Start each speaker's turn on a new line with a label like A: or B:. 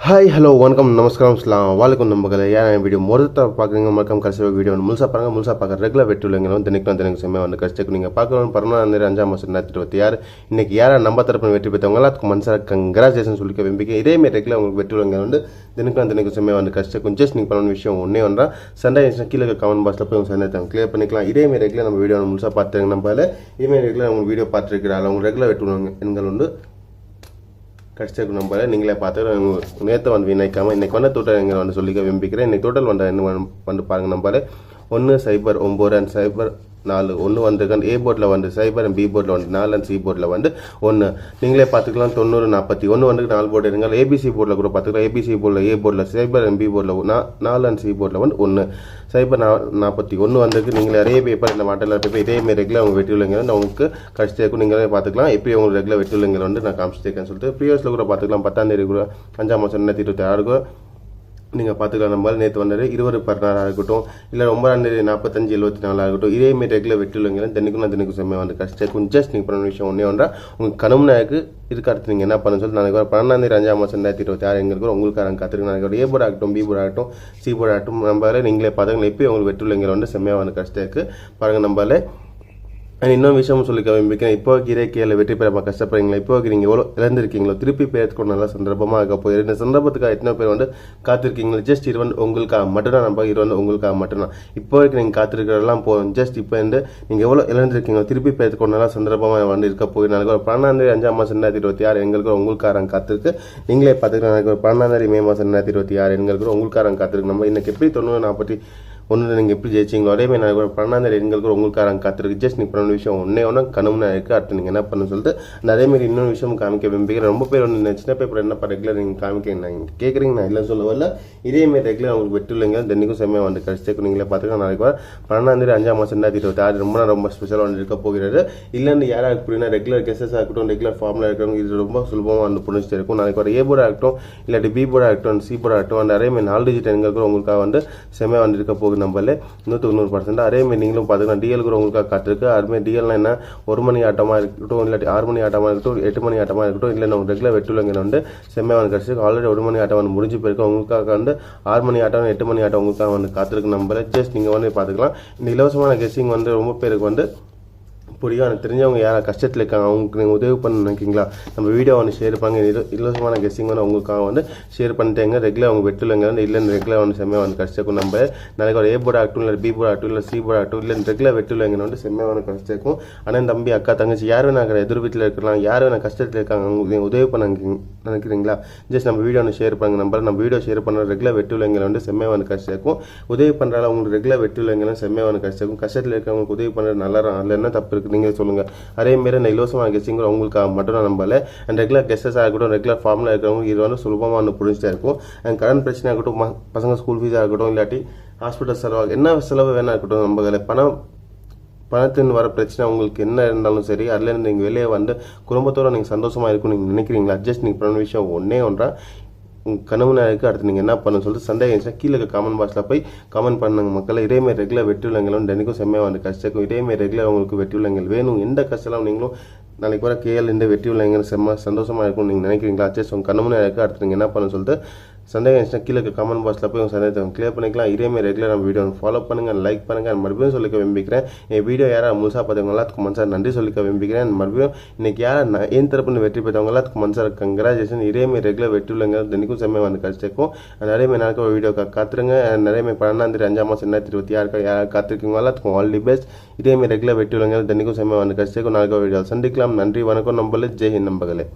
A: Hi hello வணக்கம் நமஸ்காரம் slam வாழைக்கும் நம்பகளை ஏன் வீடியோ மொதத்தை பார்க்குறீங்க மறக்காம கடைசி வீடியோ வந்து முழுசாக பாருங்க. முழுசாக பார்க்க ரெகுலர் வெற்றி உள்ளவங்க தினைக்கு செம்மையாக வந்து கஷ்டம் நீங்கள் பார்க்கணும். 11 மாதம் 2026 இன்னைக்கு யாரை நம்ம தரப்பு வெற்றி பெற்றவங்களா அதுக்கு மனசாக கங்க்ராச்சுலேஷன் சொல்லிக்க விரும்பிக்க இதேமாரி ரெகுலர் உங்களுக்கு வெற்றி உள்ளவங்க வந்து தினைக்கு செம்மையாக வந்து கஷ்டம் ஜஸ்ட் நீங்கள் பண்ண விஷயம் ஒன்றே ஒன்றா சண்டே கீழே கமெண்ட் பாக்ஸில் போய் உங்கள் சண்டை கிளியர் பண்ணிக்கலாம். இதேமாரி ரெகுலர் நம்ம வீடியோ முழுசாக பார்த்துருங்க. நம்மளால இதேமாரி ரெகுலர் உங்களுக்கு வீடியோ பார்த்துருக்கிறாள் அவங்க ரெகுலர் வெற்றி உள்ளவங்க எண்கள் வந்து கஷ்டம் நம்பரை நீங்களே பார்த்து நேற்று வந்து வினைக்காமல் இன்றைக்கி வந்து டோட்டல் எங்கே வந்து சொல்லிக்க விரும்பிக்கிறேன். இன்றைக்கி டோட்டல் வந்து என்ன வந்து பாருங்கள். நம்பர் 109 4 1 வந்துருக்கு. ஏ போர்டில் வந்து 0 பி போர்டில் வந்து 4 சி போர்டில் வந்து 1 நீங்களே பார்த்துக்கலாம். 90 41 வந்து 4 போர்டு இருங்க. ஏபிசி போர்டில் கூட பார்த்துக்கலாம். ஏபிசி போர்டில் ஏ போர்டில் 0 பி போர்டில் 4 சி போர்டில் வந்து 1 41 வந்துருக்கு. நீங்களே நிறைய பேப்பர் இந்த மாட்டெல்லாம் பேப்பர் இதேமாரி ரெகுலர் அவங்க வெற்றி உள்ளவங்க வந்து அவங்களுக்கு கஷ்டம் நீங்களே பார்த்துக்கலாம். எப்படி உங்களுக்கு ரெகுலர் வெற்றி உள்ளவங்க வந்து நான் காமிச்சிருக்கேன்னு சொல்லிட்டு ப்ரீவியஸில் கூட பார்த்துக்கலாம். 10ஆம் தேதி கூட 5ஆம் மாதம் 2026 நீங்கள் பார்த்துக்கலாம். நம்ம நேற்று வந்தது 20/16 இருக்கட்டும், இல்லை 9ஆம் தேதி 45/74 இருக்கட்டும். இதேமாரி ரெகுலர் வெற்றிலுங்க தினைக்கும் செம்மையாக வந்து கஷ்டம் ஜஸ்ட் நீங்கள் பண்ண விஷயம் ஒன்றே ஒன்றா உங்கள் கனவுனாக்கு இதுக்கு அடுத்து நீங்கள் என்ன பண்ணு சொல்லி நாளைக்கு 12ஆம் தேதி 5ஆம் மாதம் 2026 எங்கே இருக்கிறோம் உங்களுக்கு காத்திருக்கு. நாளைக்கு ஏ போர்டு ஆகட்டும், பி போர்டு ஆகட்டும், சி போர்டு ஆகட்டும், நம்மளால நீங்களே பார்த்துக்கலாம். எப்போ உங்களுக்கு வெற்றிலுங்க வந்து செம்மையாக வந்து கஷ்டம் இருக்குது பாருங்கள். நம்மளால இன்னொரு விஷயம் சொல்லிக்க விரும்பிக்கிறேன். இப்போ இதே கீழே வெற்றி பெற கஷ்டப்படுறீங்களா? இப்போ நீங்கள் எவ்வளோ இழந்திருக்கீங்களோ திருப்பி பேருக்கு நல்ல சந்தர்ப்பமாக இருக்க போய் இந்த சந்தர்ப்பத்துக்காக எத்தனை பேர் வந்து காத்திருக்கீங்களா? ஜஸ்ட் இது வந்து உங்களுக்காக மட்டும்தான். நம்ம இது வந்து உங்களுக்காக மட்டும்தான். இப்போ வரைக்கும் நீங்கள் காத்திருக்கிறதெல்லாம் போதும். ஜஸ்ட் இப்போ வந்து நீங்கள் எவ்வளோ இழந்திருக்கீங்களோ திருப்பி பேருக்கு நல்ல சந்தர்ப்பமாக வந்து இருக்க போய் நாளைக்கு 12ஆம் தேதி 5ஆம் மாதம் 2026 எங்களுக்கு உங்களுக்காரங்க காத்திருக்கு. நீங்களே பார்த்துக்கலாம். நாளைக்கு 12ஆம் தேதி மே மாதம் 2026 எங்களுக்கு உங்களுக்காரங்க காத்திருக்கு. நம்ம இன்னைக்கு எப்படி 90-41 நீங்கள் எப்படி ஜெயிச்சிங்களோ அதேமாதிரி நாளைக்கு 12ஆம் தேதி எங்களுக்கு உங்களுக்காரங்க காத்திருக்கு. ஜஸ்ட் நீங்கள் பண்ண விஷயம் ஒன்றே ஒன்றா கனவுனா இருக்குது. அடுத்து நீங்கள் என்ன பண்ணு சொல்லிட்டு அந்த அதேமாரி இன்னொரு விஷயம் காமிக்க விரும்புகிறேன். ரொம்ப பேர் வந்து சின்ன பேப்பர் என்னப்பா ரெகுலர் நீங்கள் காமிக்க நீங்கள் கேட்குறீங்க. நான் இல்லை சொல்ல வரல. இதேமாரி ரெகுலர் அவங்களுக்கு வெற்றி இல்லைங்க தினைக்கும் செம்மையாக வந்து கழிச்சு நீங்களே பார்த்துக்கலாம். நாளைக்கு 12ஆம் தேதி 5ஆம் மாதம் 2026 ரொம்ப ஸ்பெஷலாக வந்து இருக்க போகிறது. இல்லைன்னு யாராக புரியுன்னா ரெகுலர் கெஸ்டஸ் ஆகட்டும், ரெகுலர் ஃபார்மில் இருக்கிறவங்க இது ரொம்ப சுலபமாக வந்து புரிஞ்சுட்டு இருக்கும். நாளைக்கு ஏ போர்டு ஆகட்டும், இல்லாட்டி பி போர்டு ஆகட்டும், சி போர்டு ஆகட்டும், அந்த அதேமாதிரி 4 டிஜிட் எண்களுக்கு உங்களுக்காக வந்து செம்மையாக வந்து இருக்க போகுது. நம்மளே 100% அதேமாதிரி நீங்களும் பார்த்துக்கலாம். டிஎல் கூட உங்களுக்காக காத்திருக்கு. அதுமாதிரி டிஎல்னா என்ன 1 மணி ஆட்டமாக இருக்கட்டும், இல்லாட்டி 6 மணி ஆட்டமாக இருக்கட்டும், 8 மணி ஆட்டமாக இருக்கட்டும், இல்லை நம்ம ரெகுலர் வெற்றிலங்க வந்து செம்மையாக வந்து கிடச்சிருக்கு. ஆல்ரெடி 1 மணி ஆட்டம் வந்து முடிஞ்சு போயிருக்கு. உங்களுக்காக வந்து 6 மணி ஆட்டம் 8 மணி ஆட்டம் உங்களுக்காக வந்து காத்திருக்கு. நம்பரை ஜஸ்ட் நீங்கள் வந்து பார்த்துக்கலாம். இந்த இலவசமான கெஸ்ஸிங் வந்து ரொம்ப பேருக்கு வந்து புரியும். எனக்கு தெரிஞ்சவங்க யாரும் கஷ்டத்தில் இருக்காங்க அவங்களுக்கு நீங்கள் உதவி பண்ண நினைக்கிங்களா? நம்ம வீடியோ வந்து ஷேர் பண்ணுங்க. இலவசமான கெஸ்ஸிங் வந்து அவங்களுக்காக வந்து ஷேர் பண்ணிட்டேங்க. ரெகுலர் அவங்க வெட்டுலங்க வந்து இல்லைன்னு ரெகுலர் வந்து செம்மையாக வந்து கஷ்டம். நம்ம நாளைக்கு ஒரு ஏ போர்டு ஆகட்டும், இல்லை பி போர்டு ஆகட்டும், இல்லை சி போர்டு ஆகட்டும், இல்லை ரெகுலர் வெட்டுலங்க வந்து செம்மையாக வந்து கஷ்டம். ஆனால் தம்பி அக்கா தங்கச்சி யார் வேணா எதிர் வீட்டில் இருக்கலாம், யார் வேணா கஷ்டத்தில் இருக்காங்க அவங்களுக்கு நீங்கள் உதவி பண்ண நினைக்கிறீங்களா? ஜஸ்ட் நம்ம வீடியோ வந்து ஷேர் பண்ணுங்க. நம்ம வீடியோ ஷேர் பண்ண ரெகுலர் வெட்டுலங்களை வந்து செம்மையாக வந்து கஷ்டம். உதவி பண்ணுறால உங்களுக்கு ரெகுலர் வெட்டுலங்களும் செம்மையாக வந்து கஷ்டம். கஷ்டத்தில் இருக்கிறவங்களுக்கு உதவி பண்ணுறது நல்லா அதில் என்ன தப்பு இருக்குது நீங்கள் சொல்லுங்கள். அதேமாரி இந்த இலவசமான கெஸ்டிங் அவங்களுக்காக மட்டும் நான் நம்பல. அண்ட் ரெகுலர் கெஸ்டஸ் ஆகட்டும், ரெகுலர் ஃபார்மில் இருக்கிறவங்க இது வந்து சுலபமாக வந்து புரிஞ்சுட்டா இருக்கும். அண்ட் கடன் பிரச்சனை ஆகட்டும், பசங்க ஸ்கூல் ஃபீஸ் ஆகட்டும், இல்லாட்டி ஹாஸ்பிட்டல் செலவாக என்ன செலவு வேணா இருக்கட்டும், நம்ம பணத்தின் வர பிரச்சனை உங்களுக்கு என்ன இருந்தாலும் சரி, அதுலேருந்து நீங்கள் வெளியே வந்து குடும்பத்தோடு நீங்கள் சந்தோஷமாக இருக்கும்னு நீங்கள் நினைக்கிறீங்களா? ஜஸ்ட் நீங்கள் பண்ண விஷயம் ஒன்றே ஒன்றா உங்கள் கனவு நேருக்கு அடுத்து நீங்கள் என்ன பண்ணணும்னு சொல்லிட்டு சந்தேகம் இருந்துச்சுன்னா கீழே கமெண்ட் பாக்ஸில் போய் கமெண்ட் பண்ணுங்க மக்கள். இதேமாரி ரெகுலர் வெற்றி உள்ளங்களும் தினைக்கும் செம்மையாக வந்து கஷ்டம். இதேமாரி ரெகுலர் உங்களுக்கு வெற்றி உள்ளங்கள் வேணும். எந்த கஷ்டம் நீங்களும் நாளைக்கு வர கேஎல் இந்த வெற்றி உள்ளங்கள் செம்ம சந்தோஷமாக இருக்கும்னு நீங்கள் நினைக்கிறீங்களா? ஜஸ்ட் உங்கள் கனவு நேருக்கு அடுத்து நீங்கள் என்ன பண்ணணும்னு சொல்லிட்டு சந்தேகம் இருந்துச்சுன்னா கீழே கமெண்ட் பாக்ஸில் போய் உங்கள் சந்தேகத்தை கிளியர் பண்ணிக்கலாம். இதேமாதிரி ரெகுலர் நம்ம வீடியோ ஃபாலோ பண்ணுங்கள், லைக் பண்ணுங்கள். மறுபடியும் சொல்லிக்க விரும்பிக்கிறேன். என் வீடியோ யாராவது முழுசாக பார்த்தவங்க எல்லாத்துக்கும் மனசாக நன்றி சொல்லிக்க விரும்பிக்கிறேன். மறுபடியும் இன்றைக்கி யாரை என் தரப்புன்னு வெற்றி பெற்றவங்க எல்லாத்துக்கும் மனசாக கங்க்ராச்சுலேஷன். இதேமாதிரி ரெகுலர் வெற்றி உள்ளங்க தினைக்கும் செம்மையாக வந்து கழிச்சிருக்கும். நிறையமே நாளைக்கு ஒரு வீடியோ காத்துருங்க. நிறையமே 12ஆம் தேதி 5ஆம் மாதம் 2026 யாராவது காத்திருக்கீங்க எல்லாத்துக்கும் ஆல் தி பெஸ்ட். இதேமாதிரி ரெகுலர் வெற்றி உள்ளங்க தினைக்கும் செம்மையாக வந்து கழிச்சிருக்கும். நாளைக்கு ஒரு வீடியோ சந்திக்கலாம். நன்றி, வணக்கம். நம்பளே ஜெய் ஹிந்த் நம்பகளே.